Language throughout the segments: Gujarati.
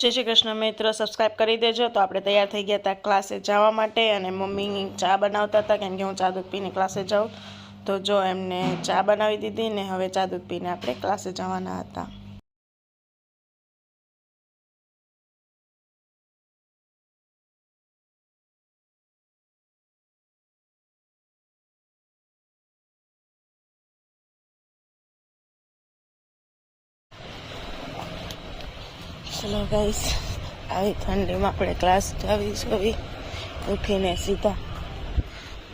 જય શ્રી કૃષ્ણ મિત્રો, સબસ્ક્રાઈબ કરી દેજો। તો આપણે તૈયાર થઈ ગયા હતા ક્લાસે જવા માટે અને મમ્મી ચા બનાવતા હતા કેમ કે હું ચા દૂધ પીને ક્લાસે જાઉં। તો જો એમને ચા બનાવી દીધી ને હવે ચા દૂધ પીને આપણે ક્લાસે જવાના હતા। ચલો ગાઈસ, આવી ઠંડીમાં આપણે ક્લાસ જાવી ઉઠીને સીધા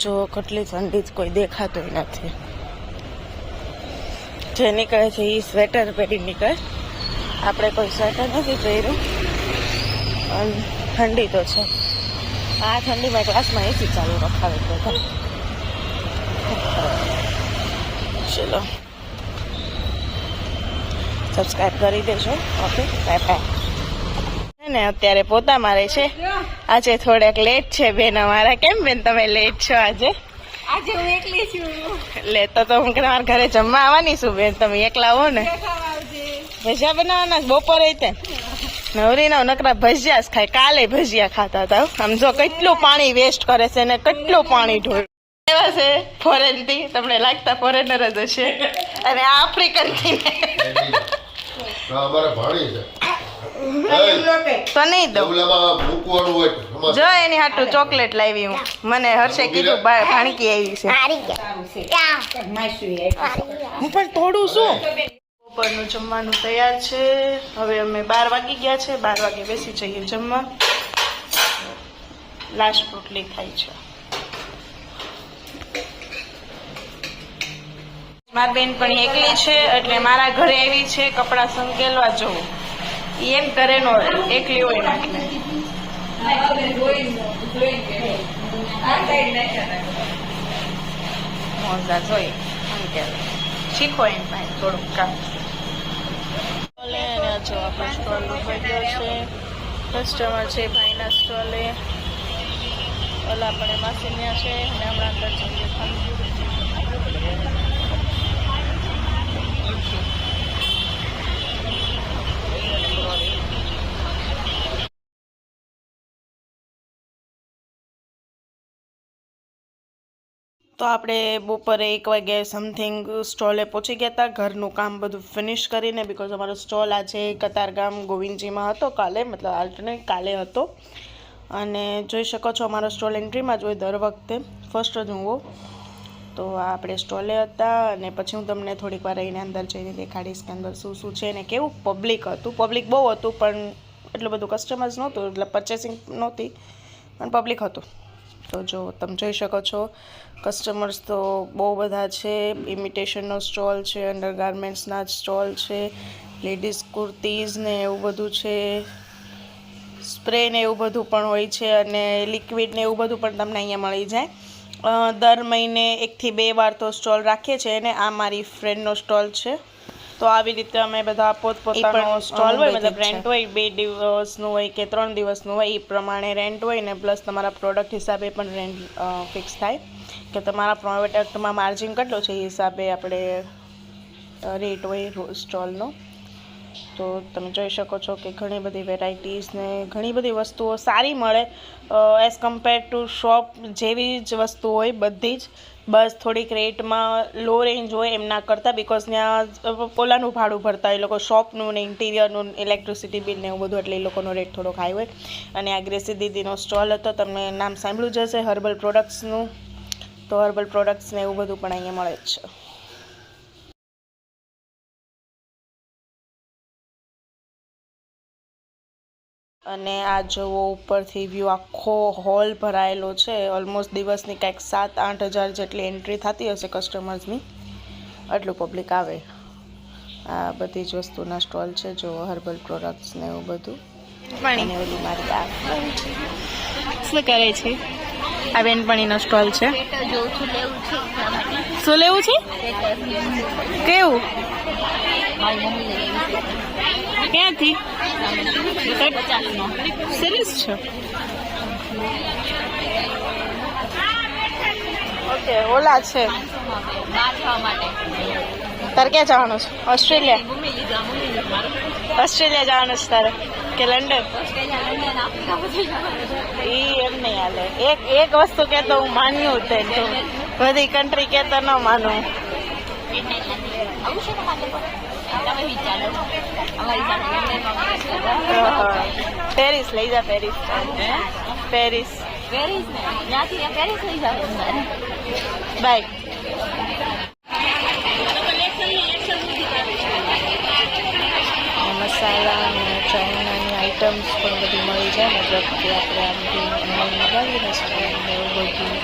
જો કેટલી ઠંડી જ કોઈ દેખાતું નથી। જે નીકળે છે એ સ્વેટર પહેરી નીકળે, આપણે કોઈ સ્વેટર નથી પહેર્યું અને ઠંડી તો છે। આ ઠંડીમાં ક્લાસમાં એસી ચાલુ રખાવે બધા। ચલો સબસ્ક્રાઈબ કરી દેજો। Okay, bye bye. ને અત્યારે પોતા મારે છે, આજે થોડાક લેટ છે બેન અમારા। કેમ બેન તમે લેટ છો આજે? આજે હું એકલી છું। લે તો હું તમારા ઘરે જમવા આવવાની છું બેન, તમે એકલા આવો ને। ભજીયા બનાવવાના બપોરે તે નવરી ના નકરા ભજીયા જ ખાય, કાલે ભજીયા ખાતા હતા। આમ જો કેટલું પાણી વેસ્ટ કરે છે ને કેટલું પાણી ઢોળ એવા છે ફોરેન થી, તમને લાગતા ફોરેનર જ હશે અને આ આફ્રિકન થી તો નહીં દઉં જો એની હાટું ચોકલેટ લાવી હું, મને હર્ષે કીધું ભાણકી આવી છે હું પણ થોડું શું। બપોરનું જમવાનું તૈયાર છે, હવે અમે 12 વાગી ગયા છે, 12 વાગે બેસી જઈએ જમવા। લાસ્ટ રોટલી થાય છે। મારી બેન પણ એકલી છે એટલે મારા ઘરે આવી છે કપડાં સંકેલવા જવું। એમ કરે નો એકલી હોય ને એટલે મોજા જોઈ શીખો એમ ભાઈ થોડુંક કામ। જો આપણો સ્ટોલ ઉભો ગયો છે, કસ્ટમર છે ભાઈના સ્ટોલે, ઓલા આપણે માસીન્યા છે અને હમણાં અંદર જઈએ તો આપણે બપોરે 1 વાગે સમથિંગ સ્ટોલે પહોંચી ગયા હતા, ઘરનું કામ બધું ફિનિશ કરીને। બિકોઝ અમારો સ્ટોલ આજે કતારગામ ગોવિંદજીમાં હતો, કાલે મતલબ આલ્ટરનેટ કાલે હતો। અને જોઈ શકો છો અમારો સ્ટોલ એન્ટ્રીમાં જ હોય દર વખતે, ફર્સ્ટ જ હું તો આપણે સ્ટોલે હતા। અને પછી હું તમને થોડીક વાર રહીને અંદર જઈને દેખાડીશ કે અંદર શું શું છે ને કેવું પબ્લિક હતું। પબ્લિક બહુ હતું પણ એટલું બધું કસ્ટમર્સ નહોતું, એટલે પરચેસિંગ નહોતી પણ પબ્લિક હતું। તો જો તમે જોઈ શકો છો કસ્ટમર્સ તો બહુ બધા છે। ઇમિટેશનનો સ્ટોલ છે, અંડરગાર્મેન્ટ્સના સ્ટોલ છે, લેડીઝ કુર્તીઝ ને એવું બધું છે, સ્પ્રે ને એવું બધું પણ હોય છે અને લિક્વિડ ને એવું બધું પણ તમને અહીંયા મળી જાય। દર મહિને 1 થી 2 વાર તો સ્ટોલ રાખીએ છીએ અને આ મારી ફ્રેન્ડનો સ્ટોલ છે। તો આવી રીતે અમે બધા પોતપોતાનો સ્ટોલ હોય, મતલબ રેન્ટ હોય, 2 દિવસનું હોય કે 3 દિવસનું હોય, એ પ્રમાણે રેન્ટ હોય ને પ્લસ તમારા પ્રોડક્ટ હિસાબે પણ રેન્ટ ફિક્સ થાય કે તમારા પ્રોડક્ટમાં માર્જિન કેટલો છે એ હિસાબે આપણે રેટ હોય સ્ટોલનો। તો તમે જોઈ શકો છો કે ઘણી બધી વેરાયટીઝ ને ઘણી બધી વસ્તુઓ સારી મળે એઝ કમ્પેર ટુ શોપ જેવી જ વસ્તુ હોય બધી જ, બસ થોડીક રેટમાં લો રેન્જ હોય એમના કરતાં। બિકોઝ ત્યાં પોલાનું ભાડું ભરતા એ લોકો, શોપનું ને ઇન્ટિરિયરનું, ઇલેક્ટ્રિસિટી બિલ ને એવું બધું, એટલે એ લોકોનો રેટ થોડોક હાઈ હોય। અને આ ગ્રેસી દીદીનો સ્ટોલ હતો, તમે નામ સાંભળ્યું જ હશે હર્બલ પ્રોડક્ટ્સનું, તો હર્બલ પ્રોડક્ટ્સ ને એવું બધું પણ અહીંયા મળે જ છે। અને આ જુઓ ઉપરથી વ્યૂ, આખો હોલ ભરાયેલો છે। ઓલમોસ્ટ દિવસની કંઈક 7-8 હજાર જેટલી એન્ટ્રી થતી હશે કસ્ટમર્સની, આટલું પબ્લિક આવે। આ બધી જ વસ્તુના સ્ટોલ છે, જો હર્બલ પ્રોડક્ટ્સ ને એવું બધું। અને ઓલી મારી આ શું કરે છે? આ બેનપણીનો સ્ટોલ છે। શું લેવું છે? કેવું? ક્યાંથી? સરસ છે। ઓકે, ઓલા છે તારે ક્યાં જવાનું છે? ઓસ્ટ્રેલિયા જવાનું છે તારે? કે લંડન ઓસ્ટ્રેલિયા, લંડન, આફ્રિકા બધું જવાનું. ઈ એમ નહીં હાલે. એક વસ્તુ કહેતો હું માન્યું તે તો બધી કન્ટ્રી કહેતો ન માનું. આવું છે ને મારે પણ. તમે વિચારો અમારી સાથે લંડનમાં પેરિસ લઈ જા. પેરિસ પેરિસ પેરિસ ને ત્યાંથી પેરિસ લઈ જાવ તમારે. બાય. મસાલા અને ચાઇનાની આઇટમ્સ પણ બધી મળી જાય. મતલબ કે આપણે આમથી મગાવીને સ્ટોલ ને એવું બધું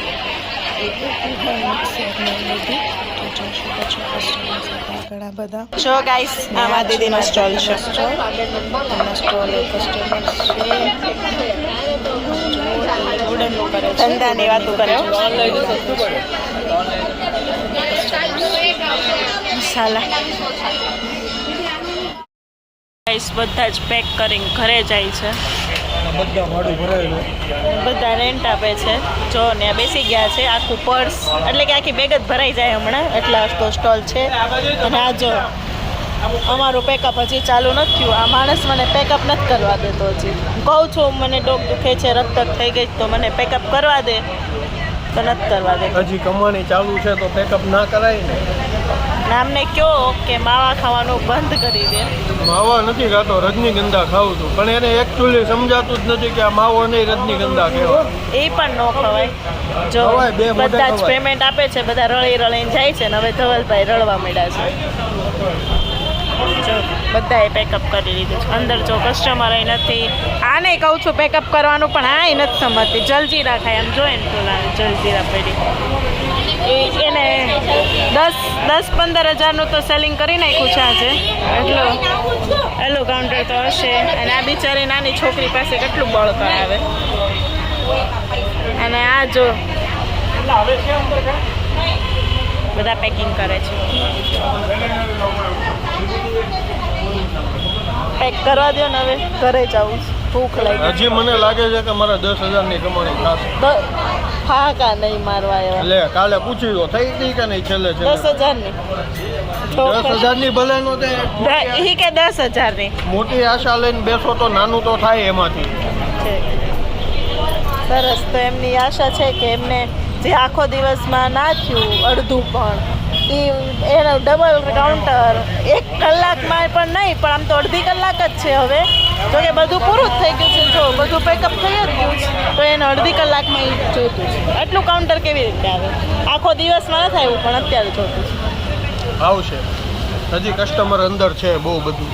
ઘણા બધા. જો ગાઈસ આમાં દીદીનો સ્ટોલ છે. સ્ટોલ કસ્ટમર્સ છે. ધંધાની વાતો કરે. મસાલા બધા જ પેક કરીને ઘરે જાય છે. બધા રેન્ટ આપે છે. જો ને બેસી ગયા છે. આખું પર્સ એટલે કે આખી બેગ જ ભરાઈ જાય હમણાં. એટલા તો સ્ટોલ છે. અને આ જો અમારું પેકઅપ હજી ચાલુ નથી થયું. આ માણસ મને પેકઅપ નથી કરવા દેતો હજી. કહું છું મને ડોક દુખે છે, રક્ત થઈ ગઈ તો મને પેકઅપ કરવા દે, તો નથી કરવા દે. હજી કમાણી ચાલુ છે તો પેકઅપ ના કરાય ને. નામને કયો કે માવા ખાવાનું બંધ કરી દે. માવા નથી ખાતો, રજનીગંધા ખાઉં છું, પણ એને એકચ્યુઅલી સમજાતું જ નથી કે આ માવો નહીં રજનીગંધા કહેવાય. એ પણ ન ખવાય. જો ખવાય, બે મોઢે બધા જ ખવાય. પેમેન્ટ આપે છે, બધા રળી રળીને જાય છે ને હવે ધવલભાઈ રળવા માંડ્યા છે. જો બધાએ પેકઅપ કરી લીધું છે. અંદર જો કસ્ટમર નથી. આને કહું છું પેકઅપ કરવાનું, પણ આ નથી સમજતી. જલજીરા ખાય એમ જોઈએ ને પેલા જલજીરા પડી એને 10-15 હજારનું તો સેલિંગ કરી નાખ્યું છે આજે. એટલું કાઉન્ટર તો હશે. અને આ બિચારી નાની છોકરી પાસે કેટલું બળ કરાવે. અને આ જો બધા પેકિંગ કરે છે. પેક કરવા દો ને હવે ઘરે જવું છે. ભૂખ લાગી. હજી મને લાગે છે કે મારા 10,000ની કમાણી થશે. ફાકા નહીં મારવા એવા. એટલે કાલે પૂછી દો થઈ ગઈ કે નહીં છેલ્લે 10,000ની 10,000ની ભલે નો થાય. ઈ કે 10,000ની મોટી આશા લઈને બેસો તો નાનું તો થાય એમાંથી. છે. સરસ. તો એમની આશા છે કે એમને જે આખો દિવસમાં ના થયું અડધું પણ એનો ડબલ કાઉન્ટર 1 કલાકમાં પણ નહીં, પણ આમ તો અડધી કલાક જ છે હવે. જો કે બધું પૂરું જ થઈ ગયું છે. જો બધું પેકઅપ થઈ જ ગયું છે તો એને અડધી કલાકમાં એ જોઈતું છે. એટલું કાઉન્ટર કેવી રીતે આવે? આખો દિવસમાં નથી આવ્યું પણ અત્યારે જોઈતું છે. આવશે. હજી કસ્ટમર અંદર છે બહુ બધું.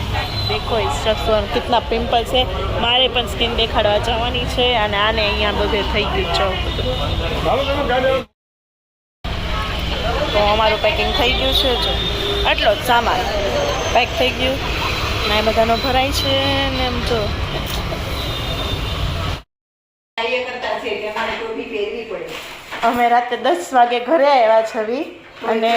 દેખો ઇસ શખ્સ પર કિતના પિમ્પલ છે. મારે પણ સ્કિન દેખાડવા જવાની છે. અને આને અહીંયા બધે થઈ ગયું છે. તો અમારું પેકિંગ થઈ ગયું છે. જો આટલો જ સામાન પેક થઈ ગયું ને એ બધાનો ભરાય છે ને એમ જો અમે રાતે 10 વાગે ઘરે આવ્યા છવી અને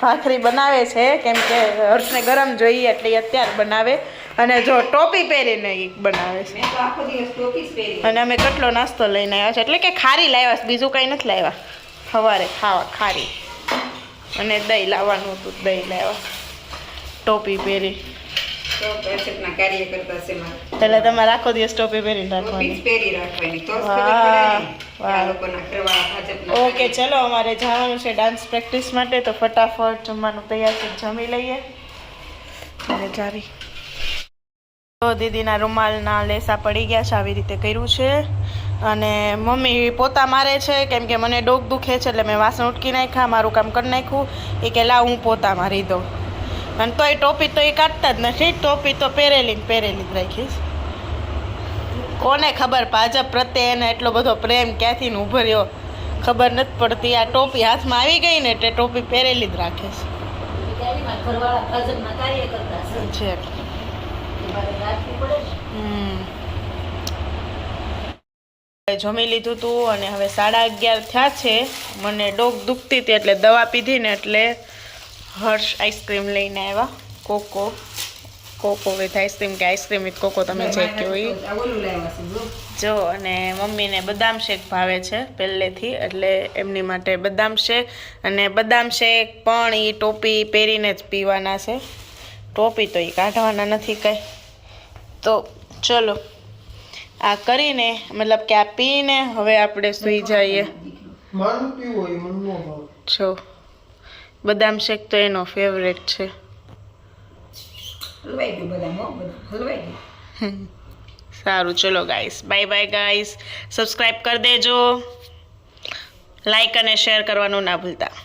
ભાખરી બનાવે છે કેમ કે હર્ષને ગરમ જોઈએ એટલે અત્યારે બનાવે. અને જો ટોપી પહેરીને બનાવે છે. અને અમે કેટલો નાસ્તો લઈને આવ્યા છે એટલે કે ખારી લાવ્યા છે, બીજું કંઈ નથી લાવ્યા. સવારે ખાવા ખારી અને દહીં લાવવાનું હતું, દહીં લાવ્યા. ટોપી પહેરી એટલે તમારે આખો દિવસ ટોપી પહેરીને રાખવાની. ઓકે ચલો અમારે જવાનું છે ડાન્સ પ્રેક્ટિસ માટે, તો ફટાફટ જમવાનું તૈયાર છે, જમી લઈએ અને જાવી. તો દીદીના રૂમાલના લેસા પડી ગયા છે, આવી રીતે કર્યું છે. અને મમ્મી પોતા મારે છે કેમ કે મને ડોક દુખે છે એટલે મેં વાસણ ઉટકી નાખ્યા, મારું કામ કરી નાખ્યું. એ કે લાવ હું પોતા મારી દઉં. અને તોય ટોપી તો એ કાઢતા જ નથી. ટોપી તો પહેરેલી જ રાખીશ. કોને ખબર ભાજપ પ્રત્યે એને એટલો બધો પ્રેમ ક્યાંથી ઊભો રહ્યો ખબર નથી પડતી. આ ટોપી હાથમાં આવી ગઈ ને એટલે ટોપી પહેરેલી જ રાખે છે. જમી લીધું હતું અને હવે 11:30 થયા છે. મને ડોક દુખતી હતી એટલે દવા પીધી ને એટલે હર્ષ આઈસ્ક્રીમ લઈને આવ્યા. કોકો વિથ આઈસ્ક્રીમ કે આઈસ્ક્રીમ વિથ કોકો તમે જે કહો એ. જો અને મમ્મીને બદામ શેક ભાવે છે પહેલેથી એટલે એમની માટે બદામ શેક. અને બદામ શેક પણ એ ટોપી પહેરીને જ પીવાના છે. ટોપી તો એ કાઢવાના નથી કાંઈ. તો ચલો આ કરીને મતલબ કે આ પીને હવે આપણે સૂઈ જઈએ. મારું પીવું હોય મને ન ભાવે. જો બદામ શેક તો એનો ફેવરેટ છે. હલવાઈ ગયું બધા હલવાઈ ગયું. સારું ચલો guys, bye bye guys. Subscribe કરી દેજો, લાઈક અને શેર કરવાનું ના ભૂલતા.